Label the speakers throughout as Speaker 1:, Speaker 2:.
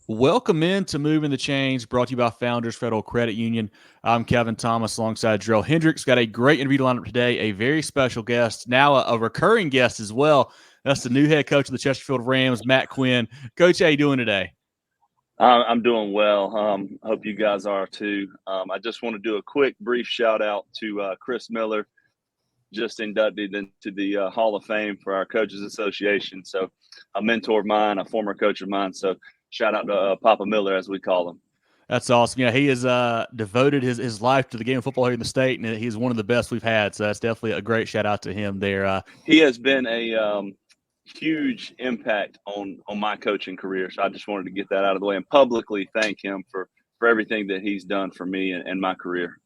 Speaker 1: Welcome into Moving the Chains, brought to you by Founders Federal Credit Union. I'm Kevin Thomas alongside Drell Hendricks. Got a great interview lineup today, a very special guest, now a recurring guest as well. That's the new head coach of the Chesterfield Rams, Matt Quinn. Coach, how you doing today?
Speaker 2: I'm doing well. I hope you guys are too. I just want to do a quick, brief shout out to Chris Miller, just inducted into the Hall of Fame for our Coaches Association. So, a mentor of mine, a former coach of mine. So, shout out to Papa Miller, as we call him.
Speaker 1: That's awesome. Yeah, he has devoted his life to the game of football here in the state, and he's one of the best we've had. So that's definitely a great shout out to him there.
Speaker 2: He has been a huge impact on my coaching career. So, I just wanted to get that out of the way and publicly thank him for everything that he's done for me and my career.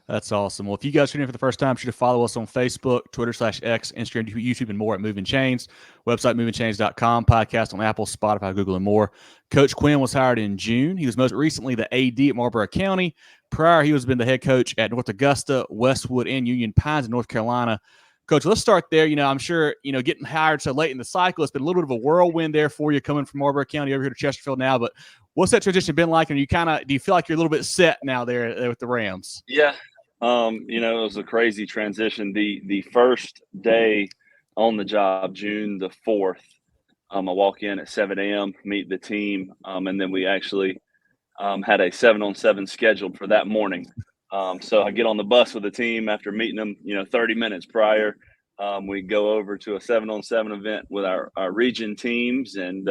Speaker 1: That's awesome. Well, if you guys are here for the first time, be sure to follow us on Facebook, Twitter/X, Instagram, YouTube, and more at Moving Chains. Website movingchains.com, podcast on Apple, Spotify, Google, and more. Coach Quinn was hired in June. He was most recently the AD at Marlboro County. Prior, he was been the head coach at North Augusta, Westwood, and Union Pines in North Carolina. Coach, let's start there. I'm sure, getting hired so late in the cycle, it's been a little bit of a whirlwind there for you coming from Marlboro County over here to Chesterfield now. But what's that transition been like? And do you feel like you're a little bit set now there with the Rams?
Speaker 2: Yeah. It was a crazy transition. The first day on the job, June the 4th, I walk in at 7 a.m., meet the team, and then we actually had a 7-on-7 scheduled for that morning. So I get on the bus with the team after meeting them, 30 minutes prior. We go over to a 7-on-7 event with our region teams, and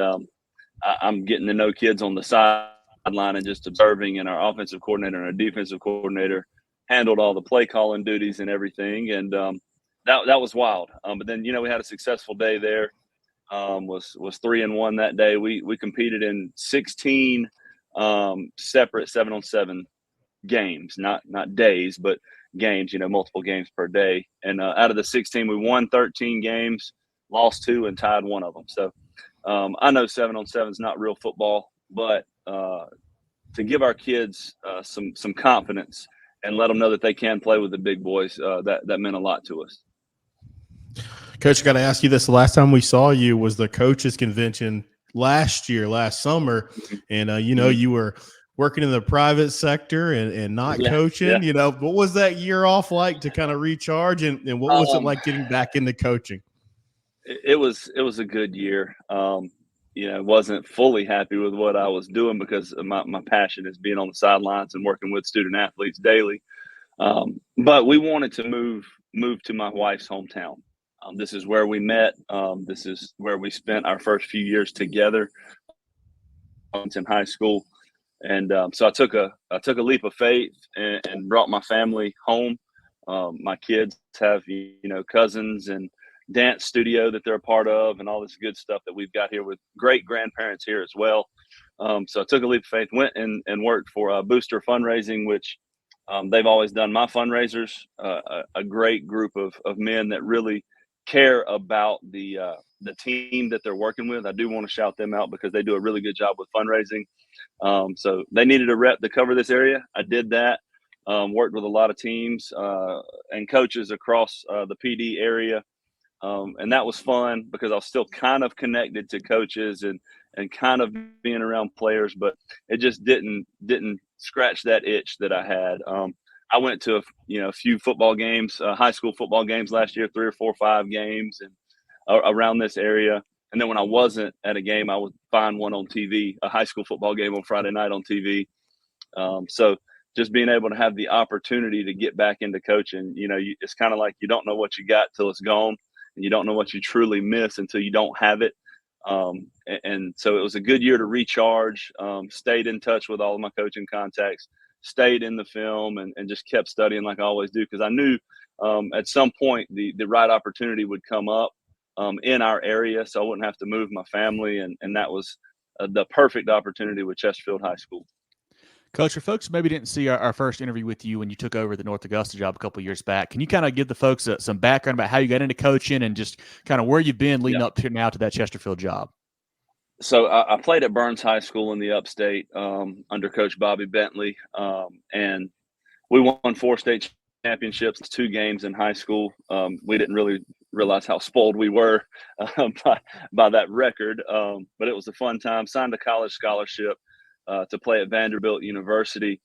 Speaker 2: I'm getting to know kids on the sideline and just observing, and our offensive coordinator and our defensive coordinator handled all the play calling duties and everything. And that was wild. But then, we had a successful day there. Was 3-1 that day. We competed in 16 separate 7-on-7 games, not days, but games, multiple games per day. And out of the 16, we won 13 games, lost 2, and tied 1 of them. So I know 7-on-7 is not real football, but to give our kids some confidence and let them know that they can play with the big boys, that meant a lot to us.
Speaker 3: Coach, I got to ask you this. The last time we saw you was the coaches convention last summer. And, you were working in the private sector and not coaching.
Speaker 2: Yeah.
Speaker 3: What was that year off like to kind of recharge? And what was it like getting back into coaching?
Speaker 2: It was a good year. Wasn't fully happy with what I was doing because my passion is being on the sidelines and working with student athletes daily. But we wanted to move to my wife's hometown. This is where we met. This is where we spent our first few years together in high school. And so I took a leap of faith and brought my family home. My kids have, cousins and dance studio that they're a part of and all this good stuff that we've got here with great grandparents here as well. So I took a leap of faith, went and worked for Booster Fundraising, which they've always done my fundraisers, a great group of men that really care about the team that they're working with. I do want to shout them out because they do a really good job with fundraising. So they needed a rep to cover this area. I did that, worked with a lot of teams and coaches across the PD area. And that was fun because I was still kind of connected to coaches and kind of being around players, but it just didn't scratch that itch that I had. I went to a few football games, high school football games last year, 3 or 4 or 5 games and around this area. And then when I wasn't at a game, I would find one on TV, a high school football game on Friday night on TV. So just being able to have the opportunity to get back into coaching, it's kind of like you don't know what you got till it's gone. And you don't know what you truly miss until you don't have it. And so it was a good year to recharge, stayed in touch with all of my coaching contacts, stayed in the film and just kept studying like I always do. Because I knew at some point the right opportunity would come up in our area so I wouldn't have to move my family. And that was the perfect opportunity with Chesterfield High School.
Speaker 1: Coach, for folks who maybe didn't see our first interview with you when you took over the North Augusta job a couple of years back, can you kind of give the folks some background about how you got into coaching and just kind of where you've been leading up to now to that Chesterfield job?
Speaker 2: So I played at Burns High School in the upstate under Coach Bobby Bentley, and we won 4 state championships, 2 games in high school. We didn't really realize how spoiled we were by that record. But it was a fun time. Signed a college scholarship to play at Vanderbilt University.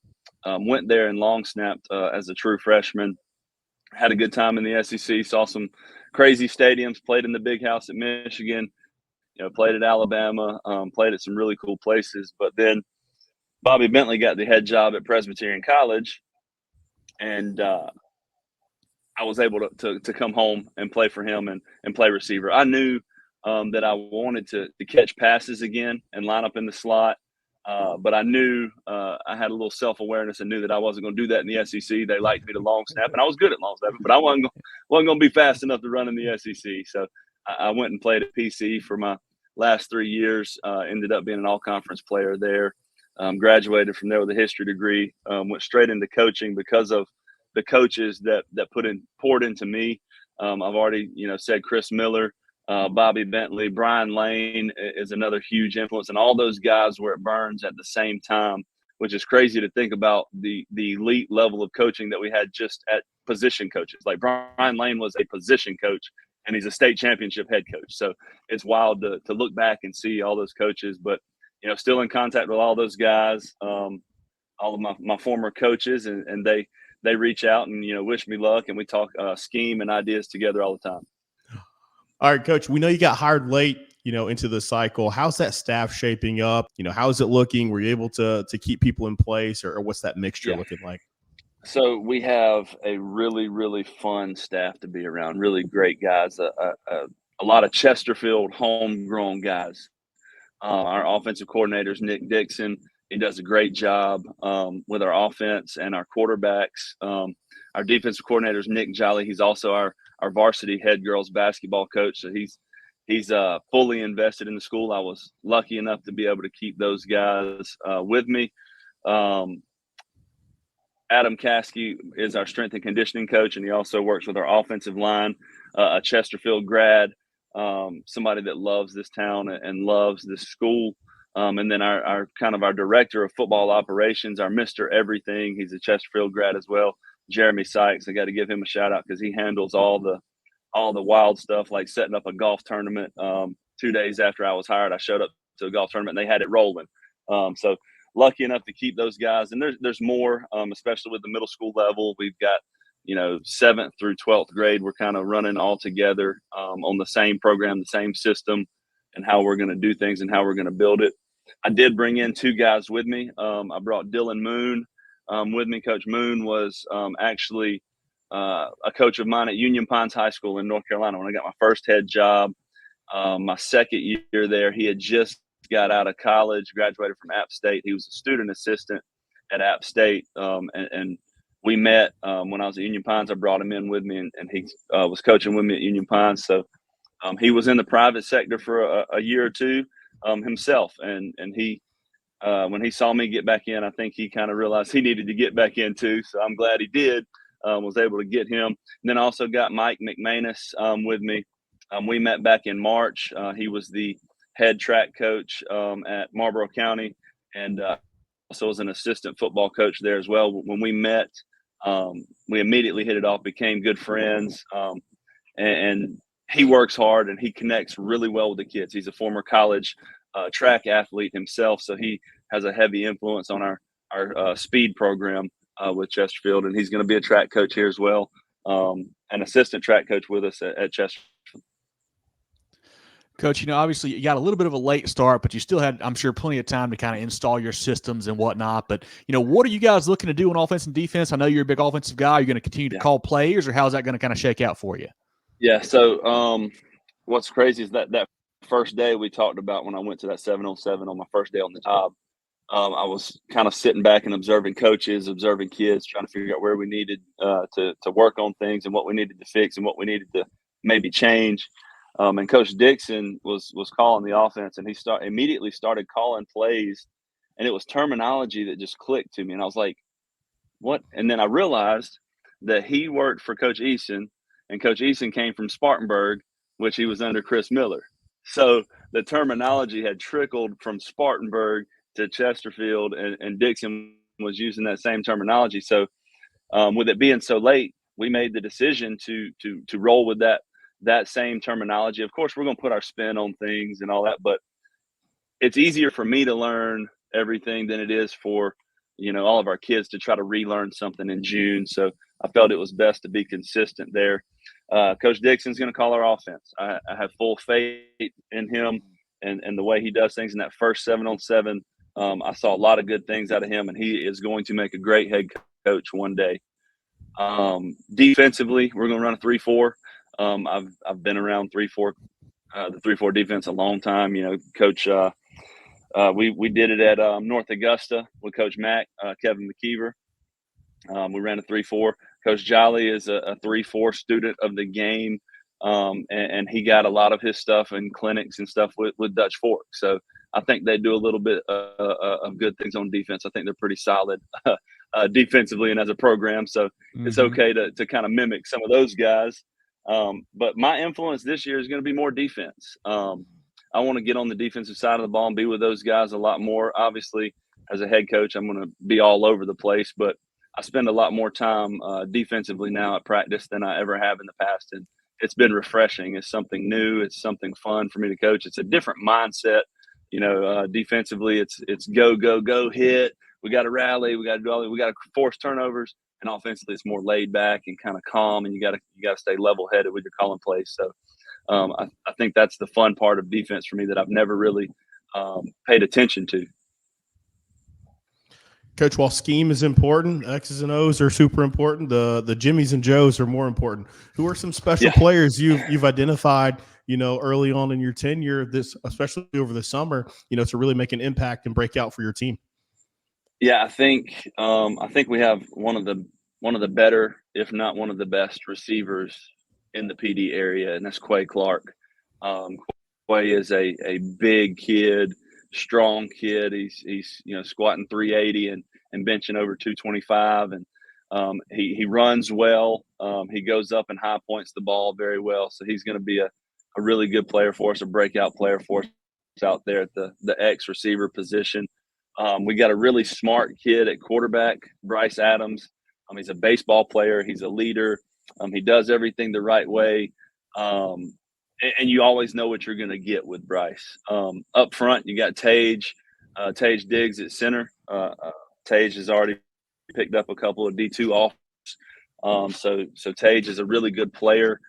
Speaker 2: Went there and long snapped as a true freshman. Had a good time in the SEC. Saw some crazy stadiums. Played in the Big House at Michigan. Played at Alabama. Played at some really cool places. But then Bobby Bentley got the head job at Presbyterian College, and I was able to come home and play for him and play receiver. I knew that I wanted to catch passes again and line up in the slot, but I knew I had a little self-awareness and knew that I wasn't going to do that in the SEC. They liked me to long snap, and I was good at long snapping, but I wasn't going to be fast enough to run in the SEC. So I went and played at PC for my last 3 years, ended up being an all-conference player there, graduated from there with a history degree, went straight into coaching because of the coaches that poured into me. I've already, said Chris Miller, Bobby Bentley, Brian Lane is another huge influence. And all those guys were at Burns at the same time, which is crazy to think about the elite level of coaching that we had just at position coaches. Like Brian Lane was a position coach and he's a state championship head coach. So it's wild to look back and see all those coaches, but, still in contact with all those guys, all of my former coaches, and they reach out and, wish me luck, and we talk scheme and ideas together all the time.
Speaker 3: All right, Coach, we know you got hired late, into the cycle. How's that staff shaping up? How's it looking? Were you able to keep people in place, or what's that mixture looking like?
Speaker 2: So we have a really, really fun staff to be around, really great guys, a lot of Chesterfield homegrown guys. Our offensive coordinator's Nick Dixon. He does a great job with our offense and our quarterbacks. Our defensive coordinator is Nick Jolly. He's also our varsity head girls basketball coach. So he's fully invested in the school. I was lucky enough to be able to keep those guys with me. Adam Caskey is our strength and conditioning coach, and he also works with our offensive line, a Chesterfield grad, somebody that loves this town and loves this school. And then our director of football operations, our Mr. Everything, he's a Chesterfield grad as well, Jeremy Sykes. I got to give him a shout out because he handles all the wild stuff, like setting up a golf tournament. 2 days after I was hired, I showed up to a golf tournament and they had it rolling. So lucky enough to keep those guys. And there's more, especially with the middle school level. We've got 7th through 12th grade. We're kind of running all together on the same program, the same system, and how we're going to do things and how we're going to build it. I did bring in 2 guys with me. I brought Dylan Moon with me. Coach Moon was actually a coach of mine at Union Pines High School in North Carolina when I got my first head job. My second year there, he had just got out of college, graduated from App State. He was a student assistant at App State, and we met when I was at Union Pines. I brought him in with me, and he was coaching with me at Union Pines. So he was in the private sector for a year or two himself, and he when he saw me get back in, I think he kind of realized he needed to get back in too. So I'm glad he did. Was able to get him. And then also got Mike McManus with me. We met back in March. He was the head track coach at Marlboro County, and also was an assistant football coach there as well. When we met, we immediately hit it off, became good friends, and he works hard and he connects really well with the kids. He's a former college track athlete himself, so he has a heavy influence on our speed program with Chesterfield, and he's going to be a track coach here as well, an assistant track coach with us at Chesterfield.
Speaker 1: Coach, obviously you got a little bit of a late start, but you still had, I'm sure, plenty of time to kind of install your systems and whatnot. But, what are you guys looking to do on offense and defense? I know you're a big offensive guy. Are you going to continue to call plays, or how's that going to kind of shake out for you?
Speaker 2: Yeah, so what's crazy is that first day we talked about when I went to that 7-on-7 on my first day on the job, I was kind of sitting back and observing coaches, observing kids, trying to figure out where we needed to work on things and what we needed to fix and what we needed to maybe change. And Coach Dixon was calling the offense, and he immediately started calling plays, and it was terminology that just clicked to me. And I was like, what? And then I realized that he worked for Coach Eason, and Coach Eason came from Spartanburg, which he was under Chris Miller. So the terminology had trickled from Spartanburg to Chesterfield, and Dixon was using that same terminology. So with it being so late, we made the decision to roll with that that same terminology. Of course, we're going to put our spin on things and all that, but it's easier for me to learn everything than it is for, all of our kids to try to relearn something in June. So I felt it was best to be consistent there. Coach Dixon's going to call our offense. I have full faith in him and the way he does things in that first 7-on-7. I saw a lot of good things out of him, and he is going to make a great head coach one day. Defensively, we're going to run a 3-4. I've been around 3-4, the 3-4 defense a long time. Coach, we did it at North Augusta with Coach Mack, Kevin McKeever. We ran a 3-4. Coach Jolly is a 3-4 student of the game, and he got a lot of his stuff in clinics and stuff with Dutch Fork. So I think they do a little bit of good things on defense. I think they're pretty solid defensively and as a program. So it's okay to kind of mimic some of those guys. But my influence this year is going to be more defense. I want to get on the defensive side of the ball and be with those guys a lot more. Obviously, as a head coach, I'm going to be all over the place, but I spend a lot more time defensively now at practice than I ever have in the past. And it's been refreshing. It's something new. It's something fun for me to coach. It's a different mindset. Defensively, it's go, go, go, hit. We got to rally. We got to do all. We got to force turnovers. And offensively, it's more laid back and kind of calm. And you got to stay level headed with your calling plays. So I think that's the fun part of defense for me that I've never really paid attention to.
Speaker 3: Coach, while scheme is important, X's and O's are super important. The Jimmies and Joes are more important. Who are some special players you've identified, early on in your tenure, especially over the summer, to really make an impact and break out for your team?
Speaker 2: Yeah, I think we have one of the better, if not one of the best receivers in the PD area, and that's Quay Clark. Quay is a big kid, strong kid. He's squatting 380 and benching over 225, and he runs well. He goes up and high points the ball very well. So he's going to be a really good player for us, a breakout player for us out there at the X receiver position. We got a really smart kid at quarterback, Bryce Adams. He's a baseball player. He's a leader. He does everything the right way. And you always know what you're going to get with Bryce. Up front, you got Tage. Tage Diggs at center. Tage has already picked up a couple of D2 offers. So Tage is a really good player,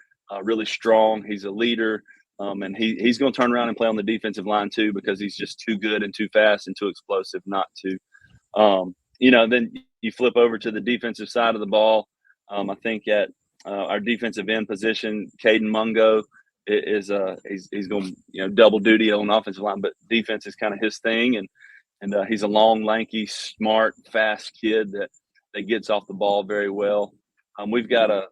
Speaker 2: really strong. He's a leader. And he's going to turn around and play on the defensive line too, because he's just too good and too fast and too explosive not to. Then you flip over to the defensive side of the ball. I think at our defensive end position, Caden Mungo is he's going double duty on offensive line, but defense is kind of his thing, and he's a long, lanky, smart, fast kid that gets off the ball very well. We've got a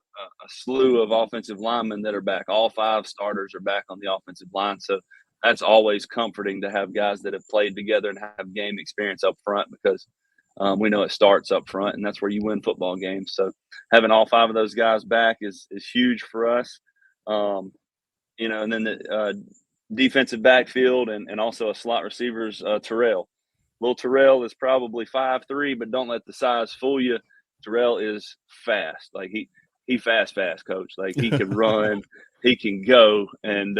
Speaker 2: slew of offensive linemen that are back. All 5 starters are back on the offensive line. So that's always comforting to have guys that have played together and have game experience up front, because we know it starts up front, and that's where you win football games. So having all 5 of those guys back is huge for us. And then the defensive backfield and also a slot receivers, Terrell. Little Terrell is probably 5'3", but don't let the size fool you. Terrell is fast. Like he fast, coach. Like he can run, he can go, and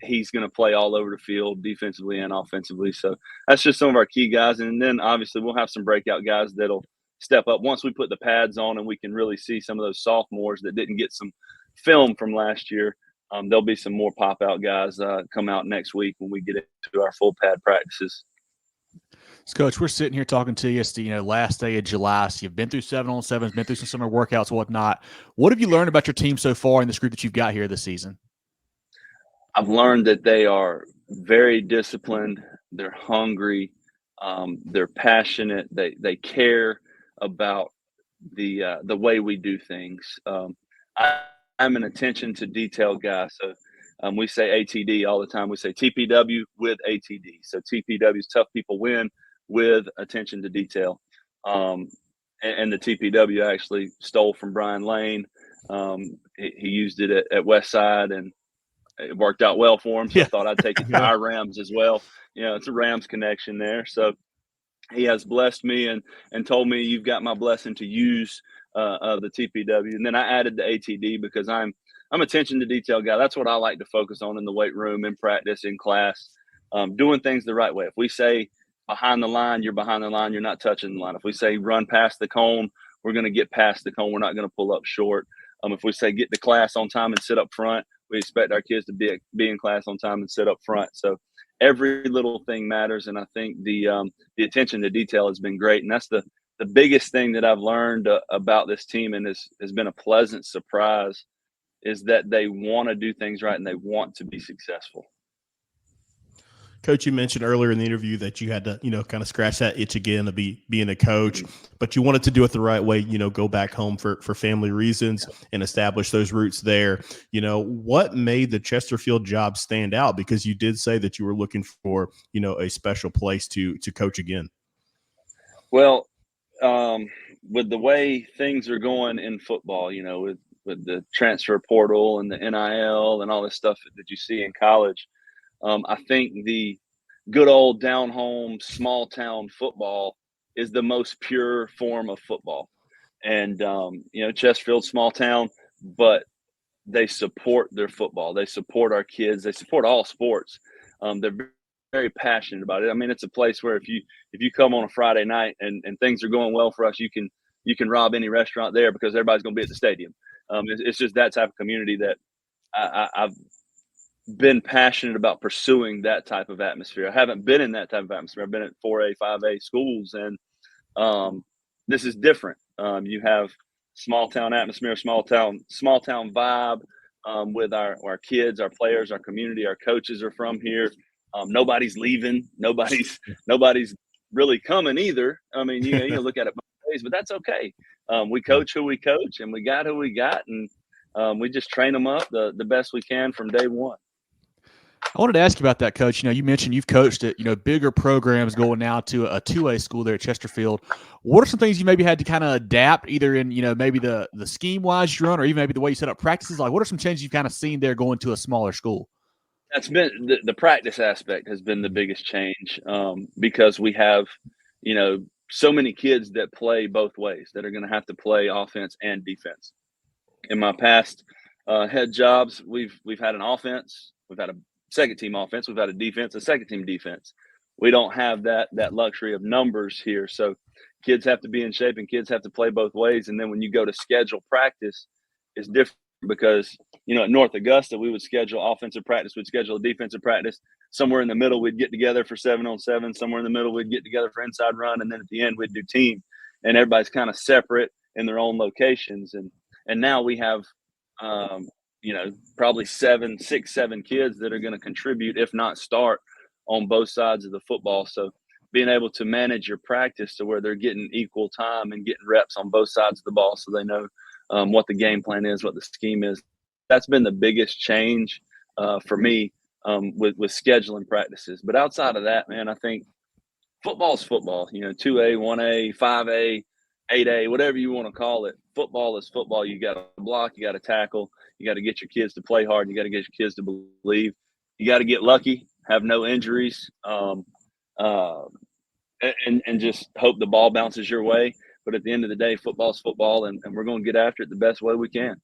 Speaker 2: he's going to play all over the field defensively and offensively. So that's just some of our key guys. And then obviously we'll have some breakout guys that'll step up once we put the pads on and we can really see some of those sophomores that didn't get some film from last year. There'll be some more pop out guys come out next week when we get into our full pad practices.
Speaker 1: So, Coach, we're sitting here talking to you. It's the last day of July. So you've been through 7-on-7s, been through some summer workouts, whatnot. What have you learned about your team so far in this group that you've got here this season?
Speaker 2: I've learned that they are very disciplined. They're hungry. They're passionate. They care about the way we do things. I'm an attention to detail guy. So we say ATD all the time. We say TPW with ATD. So TPW is tough people win with attention to detail. And the TPW I actually stole from Brian Lane. He used it at Westside, and it worked out well for him. So I thought I'd take it to our Rams as well. It's a Rams connection there. So he has blessed me and told me, you've got my blessing to use the TPW. And then I added the ATD because I'm I'm attention to detail guy. That's what I like to focus on in the weight room, in practice, in class, doing things the right way. If we say behind the line, you're behind the line, you're not touching the line. If we say run past the cone, we're going to get past the cone. We're not going to pull up short. If we say get to class on time and sit up front, we expect our kids to be in class on time and sit up front. So every little thing matters, and I think the attention to detail has been great, and that's the biggest thing that I've learned about this team, and has been a pleasant surprise, is that they want to do things right and they want to be successful.
Speaker 3: Coach, you mentioned earlier in the interview that you had to, kind of scratch that itch again to being a coach, but you wanted to do it the right way, go back home for family reasons and establish those roots there. What made the Chesterfield job stand out? Because you did say that you were looking for, a special place to coach again.
Speaker 2: Well, with the way things are going in football, with the transfer portal and the NIL and all this stuff that you see in college, I think the good old down home, small town football is the most pure form of football. And, Chesterfield, small town, but they support their football. They support our kids. They support all sports. They're very passionate about it. I mean, it's a place where if you come on a Friday night and things are going well for us, you can rob any restaurant there because everybody's going to be at the stadium. It's just that type of community that I've been passionate about pursuing that type of atmosphere. I haven't been in that type of atmosphere. I've been at 4A, 5A schools, and this is different. You have small town atmosphere, small town vibe with our kids, our players, our community. Our coaches are from here. Nobody's leaving. Nobody's really coming either. I mean, you look at it both ways, but that's okay. We coach who we coach, and we got who we got, and we just train them up the best we can from day one.
Speaker 1: I wanted to ask you about that, Coach. You mentioned you've coached at, bigger programs going now to a 2A school there at Chesterfield. What are some things you maybe had to kind of adapt, either in, maybe the scheme-wise you run, or even maybe the way you set up practices? Like, what are some changes you've kind of seen there going to a smaller school?
Speaker 2: That's been the practice aspect has been the biggest change, because we have, so many kids that play both ways, that are going to have to play offense and defense. In my past head jobs, we've had an offense, we've had a second team offense, we've had a defense, a second team defense. We don't have that luxury of numbers here. So kids have to be in shape and kids have to play both ways. And then when you go to schedule practice, it's different because, at North Augusta, we would schedule offensive practice, we'd schedule a defensive practice. Somewhere in the middle, we'd get together for 7-on-7. Somewhere in the middle, we'd get together for inside run. And then at the end, we'd do team. And everybody's kind of separate in their own locations. And now we have, probably 7 kids that are going to contribute, if not start, on both sides of the football. So being able to manage your practice to where they're getting equal time and getting reps on both sides of the ball so they know what the game plan is, what the scheme is. That's been the biggest change for me with scheduling practices. But outside of that, man, I think football's football. 2A, 1A, 5A, 8A, whatever you want to call it. Football is football. You got to block, you got to tackle, you got to get your kids to play hard, you got to get your kids to believe. You got to get lucky, have no injuries, and just hope the ball bounces your way. But at the end of the day, football's football, and we're going to get after it the best way we can.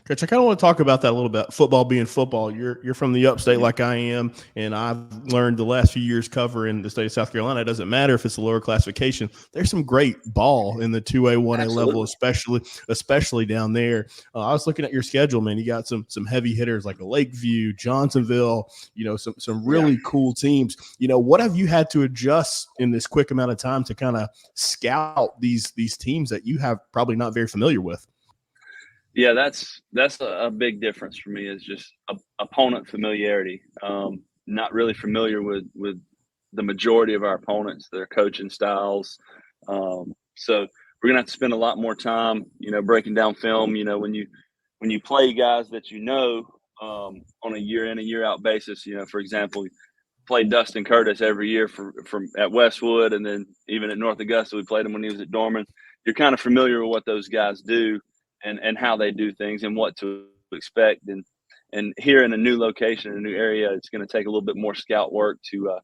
Speaker 3: Coach, I kind of want to talk about that a little bit. Football being football. You're from the upstate like I am, and I've learned the last few years covering the state of South Carolina, it doesn't matter if it's a lower classification. There's some great ball in the 2A, 1A level, especially down there. I was looking at your schedule, man. You got some heavy hitters like Lakeview, Johnsonville, some really cool teams. What have you had to adjust in this quick amount of time to kind of scout these teams that you have probably not very familiar with?
Speaker 2: Yeah, that's a big difference for me, is just opponent familiarity. Not really familiar with the majority of our opponents, their coaching styles. So we're gonna have to spend a lot more time, breaking down film. When you play guys that on a year in, a year out basis. For example, we played Dustin Curtis every year from at Westwood, and then even at North Augusta, we played him when he was at Dorman. You're kind of familiar with what those guys do. And how they do things and what to expect. And here in a new location, in a new area, it's going to take a little bit more scout work to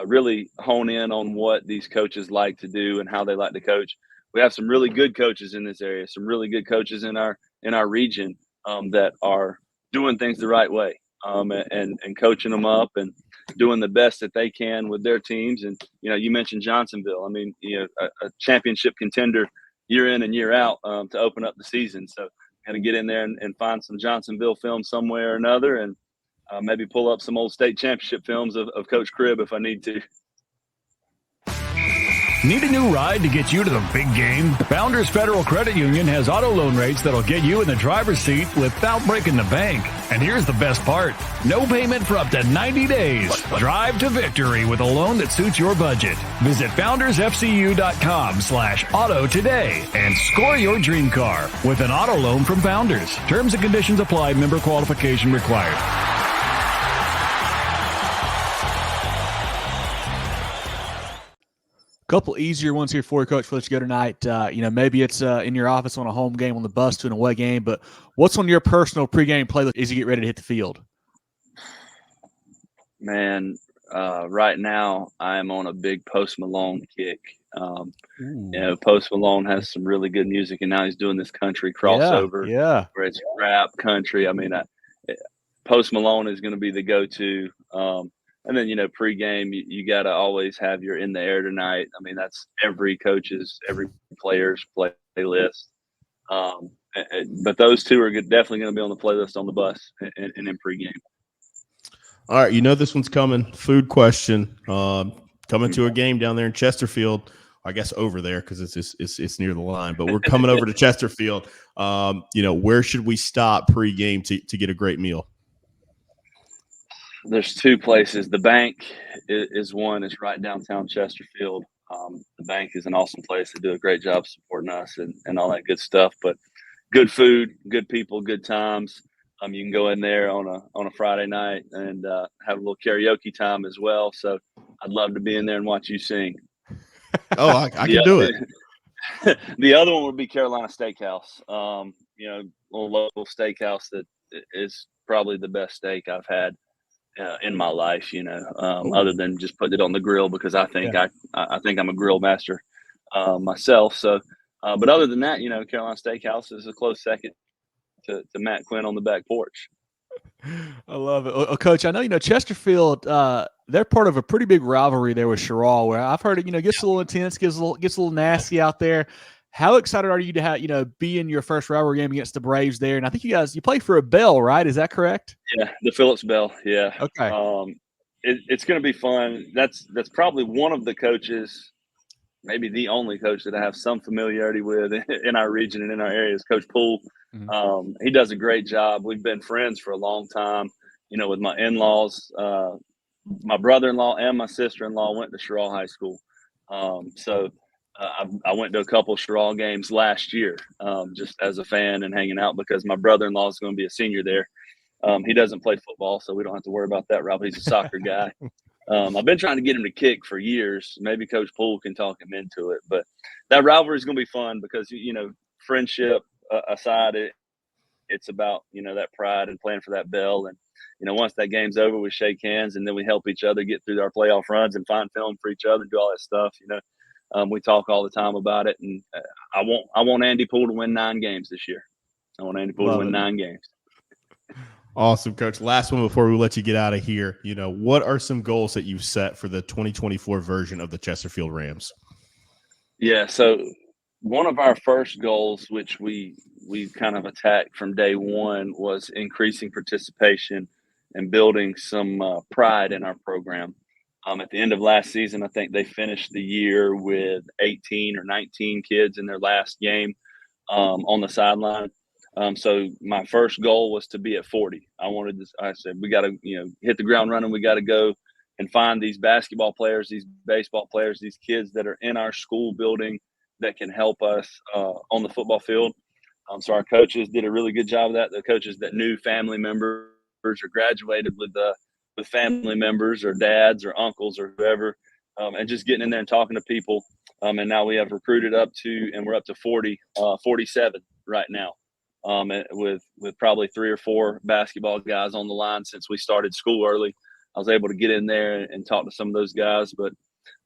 Speaker 2: really hone in on what these coaches like to do and how they like to coach. We have some really good coaches in this area, some really good coaches in our region. that are doing things the right way, and coaching them up and doing the best that they can with their teams. And, you mentioned Johnsonville. I mean, a championship contender year in and year out to open up the season. So got to get in there and find some Johnsonville film somewhere or another, and maybe pull up some old state championship films of Coach Cribb if I need to.
Speaker 4: Need a new ride to get you to the big game? Founders Federal Credit Union has auto loan rates that'll get you in the driver's seat without breaking the bank. And here's the best part. No payment for up to 90 days. Drive to victory with a loan that suits your budget. Visit foundersfcu.com/auto today and score your dream car with an auto loan from Founders. Terms and conditions apply. Member qualification required.
Speaker 1: Couple easier ones here for you, Coach, before let you go tonight. Maybe it's in your office on a home game, on the bus to an away game, but what's on your personal pregame playlist as you get ready to hit the field?
Speaker 2: Man, right now I am on a big Post Malone kick. Post Malone has some really good music, and now he's doing this country crossover. Where it's rap country. I mean, Post Malone is going to be the go-to. And then, pregame, you got to always have your In the Air Tonight. I mean, that's every player's playlist. But those two are definitely going to be on the playlist on the bus and in pregame.
Speaker 3: All right, this one's coming. Food question. Coming to a game down there in Chesterfield. I guess over there because it's near the line. But we're coming over to Chesterfield. Where should we stop pregame to get a great meal?
Speaker 2: There's two places. The Bank is one. It's right downtown Chesterfield. The Bank is an awesome place. They do a great job supporting us and all that good stuff. But good food, good people, good times. You can go in there on a Friday night and have a little karaoke time as well. So I'd love to be in there and watch you sing.
Speaker 3: Oh, I can do it.
Speaker 2: The other one would be Carolina Steakhouse. A little local steakhouse that is probably the best steak I've had in my life, other than just putting it on the grill because I think I think I'm a grill master myself. So, but other than that, Carolina Steakhouse is a close second to Matt Quinn on the back porch.
Speaker 1: I love it. Well, Coach, I know, Chesterfield, they're part of a pretty big rivalry there with Sherrall, where I've heard it, gets a little intense, gets a little nasty out there. How excited are you to have, be in your first rivalry game against the Braves there? And I think you play for a bell, right? Is that correct?
Speaker 2: Yeah, the Phillips Bell. Yeah.
Speaker 1: Okay.
Speaker 2: It's going to be fun. That's probably one of the coaches, maybe the only coach that I have some familiarity with in our region and in our area is Coach Poole. Mm-hmm. He does a great job. We've been friends for a long time, with my in-laws. My brother-in-law and my sister-in-law went to Sherrall High School. I went to a couple Sherrall games last year just as a fan and hanging out because my brother-in-law is going to be a senior there. He doesn't play football, so we don't have to worry about that, Rob. He's a soccer guy. I've been trying to get him to kick for years. Maybe Coach Poole can talk him into it. But that rivalry is going to be fun because, friendship aside, it's about, that pride and playing for that bell. And, once that game's over, we shake hands and then we help each other get through our playoff runs and find film for each other and do all that stuff, we talk all the time about it, and I want Andy Poole to win 9 games this year. I want Andy Poole to win 9 games.
Speaker 3: Awesome, Coach. Last one before we let you get out of here. What are some goals that you've set for the 2024 version of the Chesterfield Rams?
Speaker 2: Yeah, so one of our first goals, which we kind of attacked from day one, was increasing participation and building some pride in our program. At the end of last season, I think they finished the year with 18 or 19 kids in their last game on the sideline. So my first goal was to be at 40. I said, we got to, hit the ground running. We got to go and find these basketball players, these baseball players, these kids that are in our school building that can help us on the football field. So our coaches did a really good job of that. The coaches that knew family members or graduated with family members or dads or uncles or whoever, and just getting in there and talking to people. And now we have recruited we're up to 47 right now, with probably 3 or 4 basketball guys on the line since we started school early. I was able to get in there and talk to some of those guys, but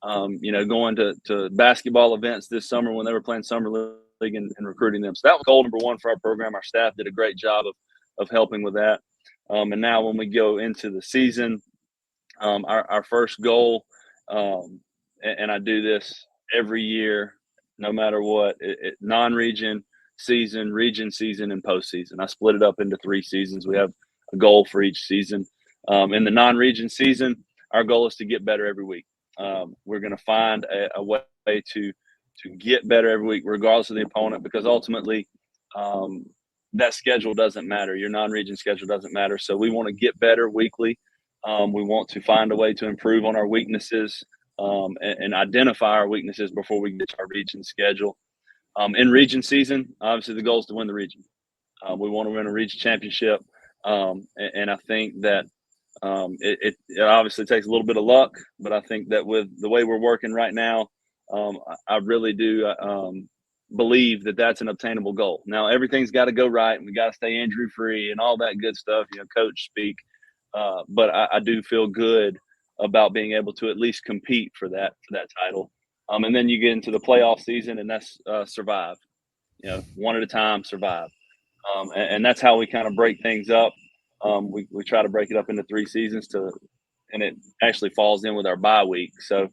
Speaker 2: going to basketball events this summer when they were playing summer league and recruiting them. So that was goal number 1 for our program. Our staff did a great job of helping with that. And now when we go into the season, our first goal, and I do this every year, no matter what, non-region season, region season, and postseason. I split it up into 3 seasons. We have a goal for each season. In the non-region season, our goal is to get better every week. We're going to find a way to get better every week, regardless of the opponent, because ultimately that schedule doesn't matter. Your non-region schedule doesn't matter. So we want to get better weekly. We want to find a way to improve on our weaknesses and identify our weaknesses before we get to our region schedule. In region season, obviously the goal is to win the region. We want to win a region championship. And I think that it obviously takes a little bit of luck, but I think that with the way we're working right now, I really do believe that that's an obtainable goal. Now, everything's got to go right, and we got to stay injury free and all that good stuff, coach speak. But I do feel good about being able to at least compete for that title. And then you get into the playoff season, and that's survive. One at a time, survive. And that's how we kind of break things up. We try to break it up into 3 seasons and it actually falls in with our bye week. So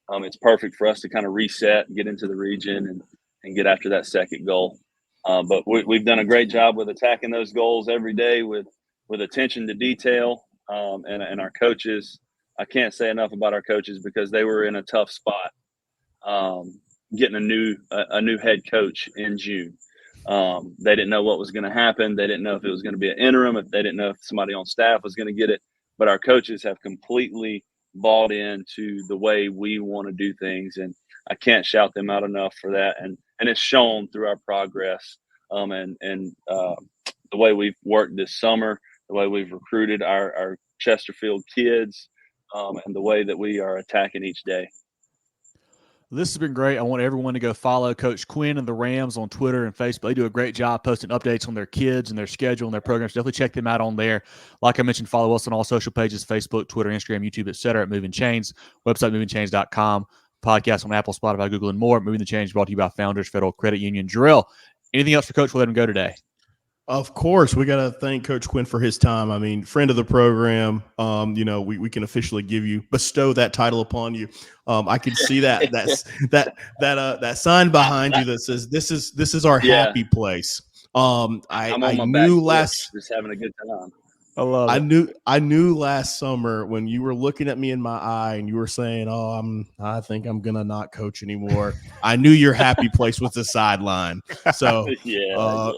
Speaker 2: it's perfect for us to kind of reset and get into the region and get after that second goal. But we've done a great job with attacking those goals every day with attention to detail. And our coaches, I can't say enough about our coaches because they were in a tough spot getting a new head coach in June. They didn't know what was going to happen. They didn't know if it was going to be an interim, if they didn't know if somebody on staff was going to get it. But our coaches have completely bought into the way we want to do things. And I can't shout them out enough for that. And it's shown through our progress and the way we've worked this summer, the way we've recruited our Chesterfield kids, and the way that we are attacking each day.
Speaker 1: This has been great. I want everyone to go follow Coach Quinn and the Rams on Twitter and Facebook. They do a great job posting updates on their kids and their schedule and their programs. Definitely check them out on there. Like I mentioned, follow us on all social pages, Facebook, Twitter, Instagram, YouTube, etc. at Movin Chains. Website, movinchains.com. Podcast on Apple, Spotify, Google, and more. Moving the Change brought to you by Founders Federal Credit Union. Drill, anything else for Coach? We'll let him go today.
Speaker 3: Of course, we got to thank Coach Quinn for his time. I mean, friend of the program. We can officially bestow that title upon you. I can see that sign behind you that says this is our happy place. I knew
Speaker 2: just having a good time.
Speaker 3: I love it. I knew last summer when you were looking at me in my eye and you were saying, I think I'm going to not coach anymore. I knew your happy place was the sideline. So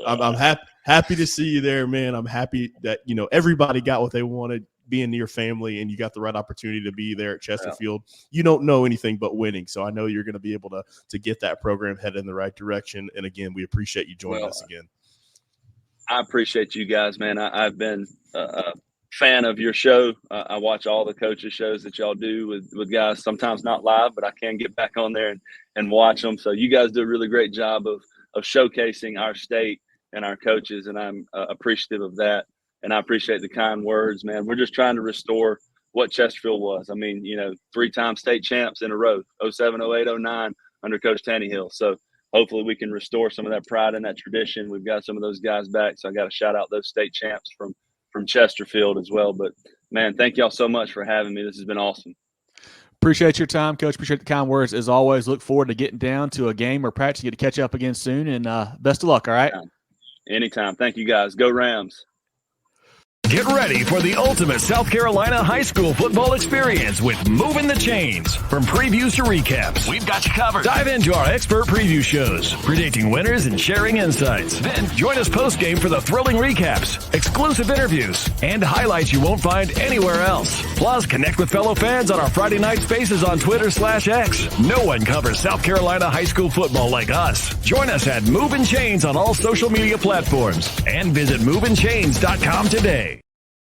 Speaker 3: I'm happy to see you there, man. I'm happy that, everybody got what they wanted, being near family, and you got the right opportunity to be there at Chesterfield. Yeah. You don't know anything but winning. So I know you're going to be able to get that program headed in the right direction. And again, we appreciate you joining us again.
Speaker 2: I appreciate you guys, man. I've been a fan of your show. I watch all the coaches shows that y'all do with guys, sometimes not live, but I can get back on there and watch them. So you guys do a really great job of showcasing our state and our coaches, and I'm appreciative of that. And I appreciate the kind words, man. We're just trying to restore what Chesterfield was. I mean, 3-time state champs in a row, 07, 08, 09 under Coach Tannehill. So hopefully we can restore some of that pride and that tradition. We've got some of those guys back. So I got to shout out those state champs from Chesterfield as well. But, man, thank y'all so much for having me. This has been awesome.
Speaker 1: Appreciate your time, Coach. Appreciate the kind words. As always, look forward to getting down to a game or practice, get to catch up again soon. And best of luck, all right?
Speaker 2: Anytime. Thank you, guys. Go Rams.
Speaker 4: Get ready for the ultimate South Carolina high school football experience with Movin the Chains. From previews to recaps, we've got you covered. Dive into our expert preview shows, predicting winners and sharing insights. Then join us post-game for the thrilling recaps, exclusive interviews, and highlights you won't find anywhere else. Plus, connect with fellow fans on our Friday night spaces on Twitter/X. No one covers South Carolina high school football like us. Join us at Movin Chains on all social media platforms and visit movinchains.com today.